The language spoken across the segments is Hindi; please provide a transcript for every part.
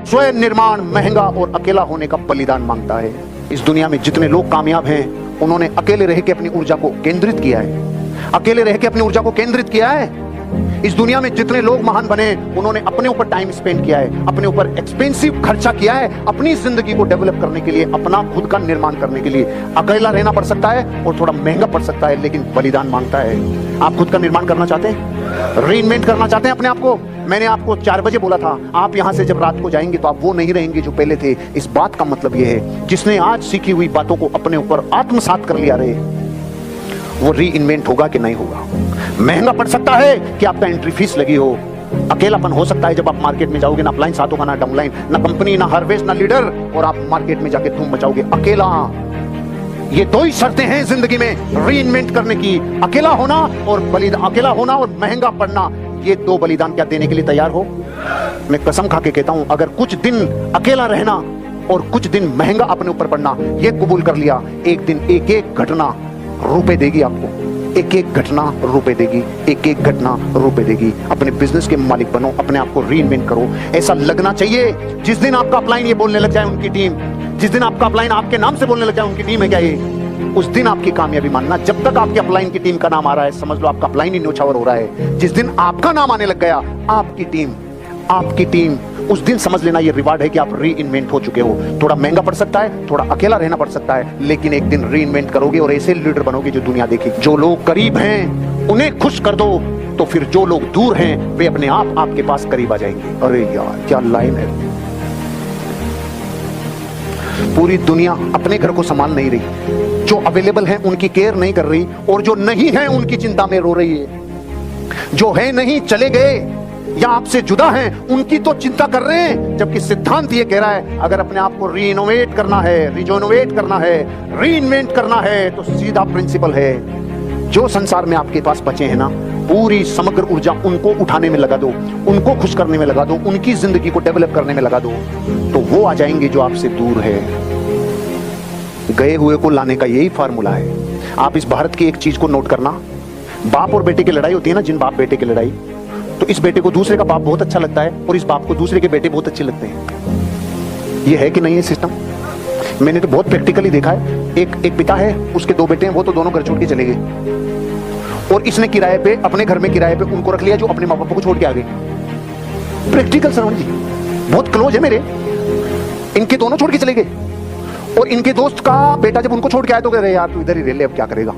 स्वयं निर्माण महंगा और अकेला होने का बलिदान मांगता है। इस दुनिया में जितने लोग कामयाब हैं, उन्होंने अकेले रह के अपनी ऊर्जा को केंद्रित किया है, अकेले रह के अपनी ऊर्जा को केंद्रित किया है। इस दुनिया में जितने लोग महान बने, उन्होंने अपने ऊपर टाइम स्पेंड किया है, अपने ऊपर एक्सपेंसिव खर्चा किया है, अपनी जिंदगी को डेवलप करने के लिए, अपना खुद का निर्माण करने के लिए। अकेला रहना पड़ सकता है और थोड़ा महंगा पड़ सकता है, लेकिन बलिदान मांगता है। आप खुद का निर्माण करना चाहते हैं, रीइन्वेंट करना चाहते हैं अपने आप को? मैंने आपको 4 बजे बोला था, आप यहां से जब रात को जाएंगे तो आप वो नहीं रहेंगे जो पहले थे। इस बात का मतलब यह है, जिसने आज सीखी हुई बातों को अपने ऊपर आत्मसात कर लिया रहे, वो रीइन्वेंट होगा कि नहीं होगा। महंगा पड़ सकता है कि आपका एंट्री फीस लगी हो, अकेलापन हो सकता है जब आप मार्केट में जाओगे, ना अपलाइन साथ होगा, ना डाउनलाइन, ना कंपनी, ना हार्वेस्ट, ना लीडर, और आप मार्केट में जाके धूम मचाओगे अकेला। ये 2 ही शर्तें हैं जिंदगी में रीइन्वेंट करने की, अकेला होना और बलिदान, अकेला होना और महंगा पड़ना। ये 2 बलिदान क्या देने के लिए तैयार हो? मैं कसम खा के कहता हूं, अगर कुछ दिन अकेला रहना और कुछ दिन महंगा अपने ऊपर पड़ना, ये कबूल कर लिया, एक दिन एक एक घटना रुपए देगी आपको, एक एक घटना रुपए देगी, एक एक घटना रुपए देगी। अपने बिजनेस के मालिक बनो, अपने आप को रीइन्वेंट करो। ऐसा लगना चाहिए जिस दिन आपका अपलाइन ये बोलने लग जाए उनकी टीम, जिस दिन आपका अपलाइन आपके नाम से बोलने लग जाए उनकी टीम है क्या ये, उस दिन आपकी कामयाबी मानना। जब तक आपके अपलाइन की टीम का नाम आ रहा है, समझ लो आपका अपलाइन ही न्योछावर हो रहा है। जिस दिन आपका नाम आने लग गया, आपकी टीम, उस दिन समझ लेना ये रिवार्ड है कि आप रीइन्वेंट हो चुके हो। थोड़ा महंगा पड़ सकता है, थोड़ा अकेला रहना पड़ सकता है, लेकिन एक दिन रीइन्वेंट करोगे और ऐसे लीडर बनोगे जो दुनिया देखेगी। जो लोग करीब हैं उन्हें खुश कर दो, तो फिर जो लोग दूर हैं वे अपने आप आपके पास करीब आ जाएंगे। अरे यार क्या लाइन है। पूरी दुनिया अपने घर को संभाल नहीं रही, जो अवेलेबल हैं उनकी केयर नहीं कर रही, और जो नहीं है उनकी चिंता में रो रही है। जो है नहीं चले गए या आपसे जुदा हैं, उनकी तो चिंता कर रहे हैं। जबकि सिद्धांत ये कह रहा है, अगर अपने आप को रीइनोवेट करना है, रिजोनोवेट करना है, रीइन्वेंट करना है, तो सीधा प्रिंसिपल है, जो संसार में आपके पास बचे हैं ना, पूरी समग्र ऊर्जा उनको उठाने में लगा दो, उनको खुश करने में लगा दो, उनकी जिंदगी को डेवलप करने में लगा दो, तो वो आ जाएंगे जो आपसे दूर है। गए हुए को लाने का यही फार्मूला है। आप इस भारत की एक चीज को नोट करना, बाप और बेटे की लड़ाई होती है ना, जिन बाप बेटे की लड़ाई, तो इस बेटे को दूसरे का बाप बहुत अच्छा लगता है और इस बाप को दूसरे के बेटे बहुत अच्छे लगते हैं। ये है कि नहीं है सिस्टम? मैंने तो बहुत प्रैक्टिकली देखा है। एक पिता है, उसके 2 बेटे हैं, वो तो दोनों घर छोड़ के चले गए, और इसने किराए पे, अपने घर में किराए पे उनको रख लिया जो अपने माँ बाप को छोड़ के आ गए। प्रैक्टिकल श्रवण जी बहुत क्लोज है मेरे, इनके दोनों छोड़ के चले गए, और इनके दोस्त का बेटा जब उनको छोड़ के आया तो कह रहे यार तू इधर ही रह ले, अब क्या करेगा।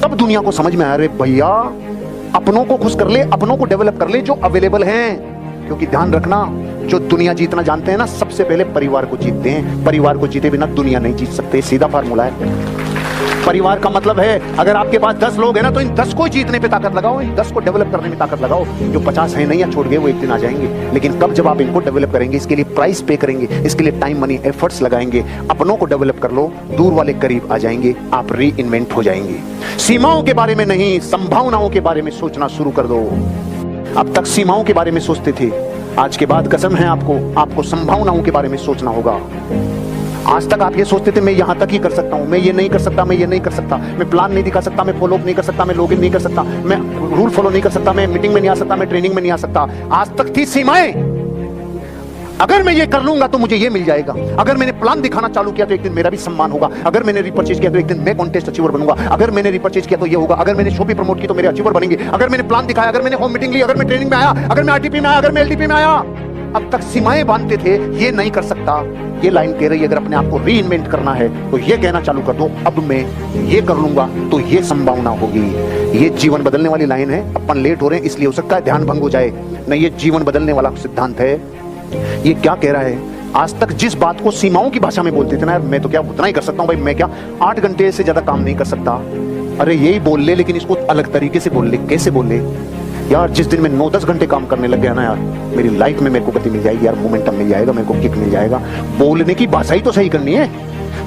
तब दुनिया को समझ में आया, अरे भैया अपनों को खुश कर ले, अपनों को डेवलप कर ले जो अवेलेबल हैं। क्योंकि ध्यान रखना, जो दुनिया जीतना जानते हैं ना, सबसे पहले परिवार को जीतते हैं। परिवार को जीते बिना दुनिया नहीं जीत सकते, सीधा फार्मूला है। परिवार का मतलब है, अगर आपके पास 10 लोग हैं ना, तो इन 10 को जीतने पे ताकत लगाओ, इन 10 को डेवलप करने में ताकत लगाओ। जो 50 है नहीं या छोड़ गए, वो एक दिन आ जाएंगे, लेकिन कब, जब आप इनको डेवलप करेंगे, इसके लिए प्राइस पे करेंगे, इसके लिए टाइम, मनी, एफर्ट्स लगाएंगे। अपनों को डेवलप कर लो, दूर वाले करीब आ जाएंगे, आप रीइन्वेंट हो जाएंगे। सीमाओं के बारे में नहीं, संभावनाओं के बारे में सोचना शुरू कर दो। अब तक सीमाओं के बारे में सोचते थे, आज के बाद कसम है आपको संभावनाओं के बारे में सोचना होगा। आज तक आप ये सोचते थे मैं यहां तक ही कर सकता हूं, मैं ये नहीं कर सकता, मैं ये नहीं कर सकता, मैं प्लान नहीं दिखा सकता, मैं फॉलोअप नहीं कर सकता, मैं लॉगिन नहीं कर सकता, मैं रूल फॉलो नहीं कर सकता, मैं मीटिंग में नहीं आ सकता, मैं ट्रेनिंग में नहीं आ सकता। आज तक थी सीमाएं, अगर मैं ये कर लूंगा तो मुझे ये मिल जाएगा, अगर मैंने प्लान दिखाना चालू किया तो एक दिन मेरा भी सम्मान होगा, अगर मैंने रिपर्चेज किया तो एक दिन मैं कॉन्टेस्ट अचीवर बनूंगा, अगर मैंने रिपर्चेज किया तो ये होगा, अगर मैंने शॉपी प्रमोट की तो मेरे अचीवर बनेंगे, अगर मैंने प्लान दिखाया, अगर मैंने होम मीटिंग ली, अगर मैं ट्रेनिंग में आया, अगर मैं आरटीपी में आया, अगर मैं एलटीपी में आया। अब तक सीमाएं बांधते थे, ये नहीं कर सकता। ये लाइन कह रही है, अगर अपने आप को रीइन्वेंट करना है तो ये कहना चालू कर दो, अब मैं ये कर लूंगा तो ये संभावना होगी। ये जीवन बदलने वाली लाइन है। अपन लेट हो रहे हैं इसलिए हो सकता है ध्यान भंग हो जाए, नहीं ये जीवन बदलने वाला सिद्धांत है। ये क्या कह रहा है, आज तक जिस बात को सीमाओं की भाषा में बोलते थे ना, मैं तो क्या उतना ही कर सकता हूं भाई, मैं क्या 8 घंटे से ज्यादा काम नहीं कर सकता। अरे यही बोल ले, लेकिन इसको अलग तरीके से बोल ले। कैसे बोल ले यार, जिस दिन मैं 9-10 घंटे काम करने लग गया ना यार, मेरी लाइफ में मेरे को गति मिल जाएगी यार, मोमेंटम मिल जाएगा, मेरे को किक मिल जाएगा। बोलने की भाषा ही तो सही करनी है।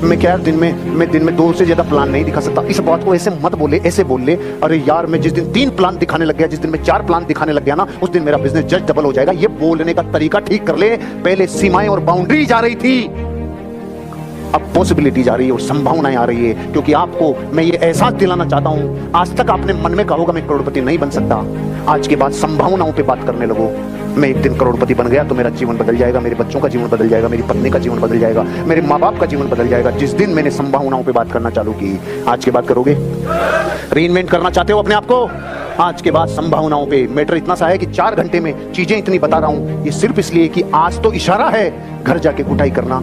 मैं क्या दिन में 2 से ज्यादा प्लान नहीं दिखा सकता। इस बात को ऐसे मत बोले, ऐसे बोल ले, अरे यार मैं जिस दिन 3 प्लान दिखाने लग गया, जिस दिन मैं 4 प्लान दिखाने लग गया ना, उस दिन मेरा बिजनेस जस्ट डबल हो जाएगा। ये बोलने का तरीका ठीक कर ले। पहले सीमाएं और बाउंड्री जा रही थी, अब पॉसिबिलिटी जा रही है और संभावनाएं आ रही है। क्योंकि आपको मैं ये एहसास दिलाना चाहता हूं, आज तक आपने मन में कहा होगा मैं करोड़पति नहीं बन सकता, आज के बाद संभावनाओं पे बात करने लगो। मैं एक दिन करोड़पति बन गया तो मेरा जीवन बदल जाएगा, मेरे बच्चों का जीवन बदल जाएगा, मेरी पत्नी का जीवन बदल जाएगा, मेरे माँ बाप का जीवन बदल जाएगा। जिस दिन मैंने संभावनाओं पे बात करना चालू की, आज के बाद करोगे? रीइन्वेंट करना चाहते हो अपने आप को? आज के बाद संभावनाओं पे। मैटर इतना सा है कि 4 घंटे में चीजें इतनी बता रहा हूं, ये सिर्फ इसलिए कि आज तो इशारा है, घर जाके कुटाई करना।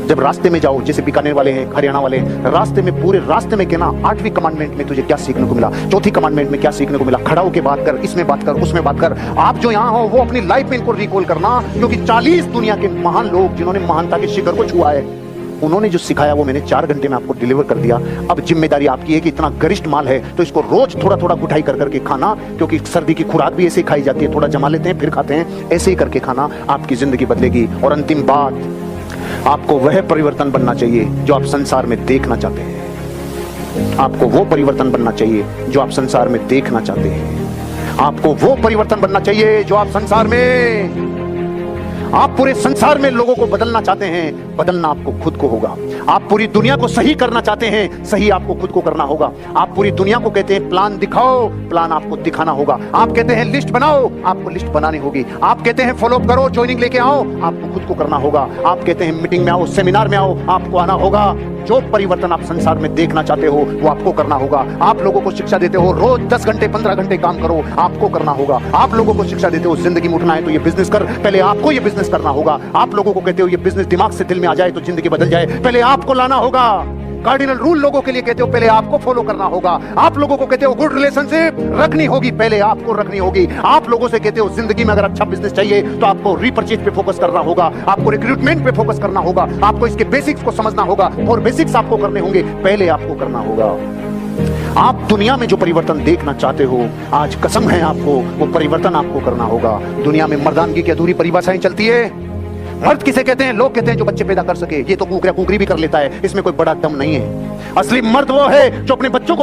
जब रास्ते में जाओ, जैसे बीकानेर वाले हैं, हरियाणा वाले हैं, रास्ते में, पूरे रास्ते में कहना 8वीं कमांडमेंट में तुझे क्या सीखने को मिला, 4थी कमांडमेंट में क्या सीखने को मिला, खड़ा होकर बात कर, इसमें बात कर, उसमें बात कर। आप जो यहाँ हो वो अपनी लाइफ में इनको रिकॉल करना, क्योंकि 40 दुनिया के महान लोग जिन्होंने महानता के शिखर को छुआ है, उन्होंने जो सिखाया वो मैंने 4 घंटे में आपको डिलीवर कर दिया। अब जिम्मेदारी आपकी है कि इतना गरिष्ठ माल है तो इसको रोज थोड़ा थोड़ा गुठाई कर करके खाना, क्योंकि सर्दी की खुराक भी ऐसे ही खाई जाती है, थोड़ा जमा लेते हैं फिर खाते हैं, ऐसे ही करके खाना, आपकी जिंदगी बदलेगी। और अंतिम बात, आपको वह परिवर्तन बनना चाहिए जो आप संसार में देखना चाहते हैं। आपको वो परिवर्तन बनना चाहिए जो आप संसार में देखना चाहते हैं। आपको वो परिवर्तन बनना चाहिए जो आप संसार में, आप पूरे संसार में लोगों को बदलना चाहते हैं, बदलना आपको खुद को होगा। आप पूरी दुनिया को सही करना चाहते हैं, सही आपको खुद को करना होगा। आप पूरी दुनिया को कहते हैं प्लान दिखाओ, प्लान आपको दिखाना होगा। आप कहते हैं लिस्ट बनाओ, आपको लिस्ट बनानी होगी। आप कहते हैं फॉलो अप करो, ज्वाइनिंग लेके आओ, आपको खुद को करना होगा। आप कहते हैं मीटिंग में आओ, सेमिनार में आओ, आपको आना होगा। जो परिवर्तन आप संसार में देखना चाहते हो वो आपको करना होगा। आप लोगों को शिक्षा देते हो रोज 10 घंटे 15 घंटे काम करो, आपको करना होगा। आप लोगों को शिक्षा देते हो जिंदगी में उठना है तो ये बिजनेस कर, पहले आपको ये बिजनेस करना होगा। आप लोगों को कहते हो ये बिजनेस दिमाग से दिल में आ जाए तो जिंदगी बदल जाए, पहले आपको लाना होगा। कार्डिनल रूल लोगों के लिए कहते हो पहले आपको फॉलो करना होगा। आप लोगों को कहते हो गुड रिलेशनशिप रखनी होगी, पहले आपको रखनी होगी। आप लोगों से कहते हो जिंदगी में अगर अच्छा बिजनेस चाहिए तो आपको रीपरचेज पे फोकस करना होगा, आपको रिक्रूटमेंट पे फोकस करना होगा, आपको इसके बेसिक्स को समझना होगा और बेसिक्स आपको करने होंगे, पहले आपको करना होगा। आप दुनिया में जो परिवर्तन देखना चाहते हो, आज कसम है आपको वो परिवर्तन आपको करना होगा। दुनिया में मर्दानगी की अधूरी परिभाषाएं चलती है। मर्द किसे कहते हैं? लोग कहते हैं जो बच्चे पैदा कर सके, ये तो कुकरी भी कर लेता है, इसमें कोई बड़ा दम नहीं है। असली मर्द वो है जो अपने बच्चों को